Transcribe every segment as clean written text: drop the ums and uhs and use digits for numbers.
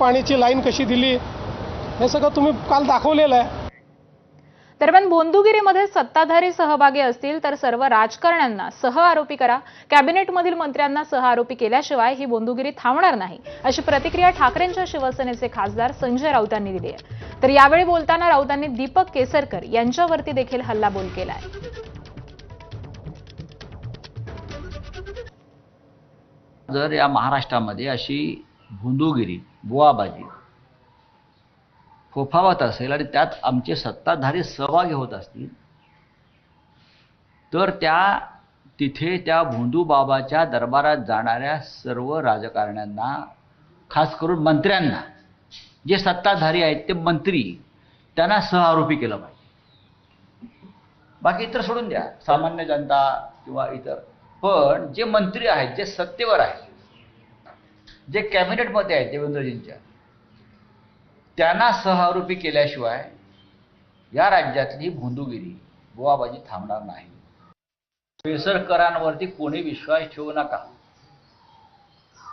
पाण्याची लाईन कशी दिली हे सगळं तुम्ही काल दाखवलेलं आहे। दरम्यान भोंदूगिरीमध्ये सत्ताधारी सहभागी असतील तर सर्व राजकारण्यांना सह आरोपी करा, कॅबिनेटमधील मंत्र्यांना सह आरोपी केल्याशिवाय ही भोंदूगिरी थांबणार नाही, अशी प्रतिक्रिया ठाकरेंच्या शिवसेनेचे खासदार संजय राऊतांनी दिली आहे। तर यावेळी बोलताना राऊतांनी दीपक केसरकर यांच्यावरती देखील हल्लाबोल केलाय। जर या महाराष्ट्रामध्ये अशी भोंदूगिरी बुवाबाजी फोफावत असेल आणि त्यात आमचे सत्ताधारी सहभागी होत असतील तर तिथे त्या भोंदूबाबाच्या दरबारात जाणाऱ्या सर्व राजकारण्यांना, खास करून मंत्र्यांना, जे सत्ताधारी आहेत ते मंत्री, त्यांना सहआरोपी केलं पाहिजे। बाकी इतर सोडून द्या, सामान्य जनता किंवा इतर, पण जे मंत्री आहेत, जे सत्तेवर आहेत, जे कॅबिनेटमध्ये आहेत देवेंद्रजींच्या, त्यांना सहआरोपी केल्याशिवाय या राज्यातली भोंदूगिरी बुवाबाजी थांबणार नाही। केसरकरांवरती कोणी विश्वास ठेवू नका।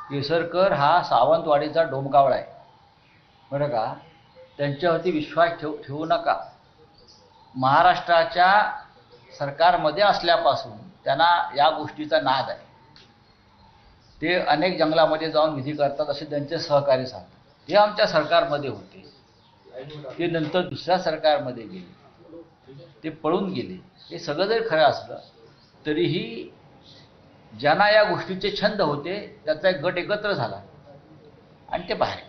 केसरकर हा सावंतवाडीचा डोमकावळा आहे, बरं का। त्यांच्यावरती विश्वास ठेवू नका। महाराष्ट्राच्या सरकारमध्ये असल्यापासून त्यांना या गोष्टीचा नाद आहे। ते अनेक जंगलामध्ये जाऊन विधी करतात असे त्यांचे सहकारी सांगतात। ते आमच्या सरकारमध्ये होते, ते नंतर दुसऱ्या सरकारमध्ये गेले, ते पळून गेले। हे सगळं जरी खरं असलं तरीही ज्यांना या गोष्टीचे छंद होते त्याचा एक गट एकत्र झाला आणि ते बाहेर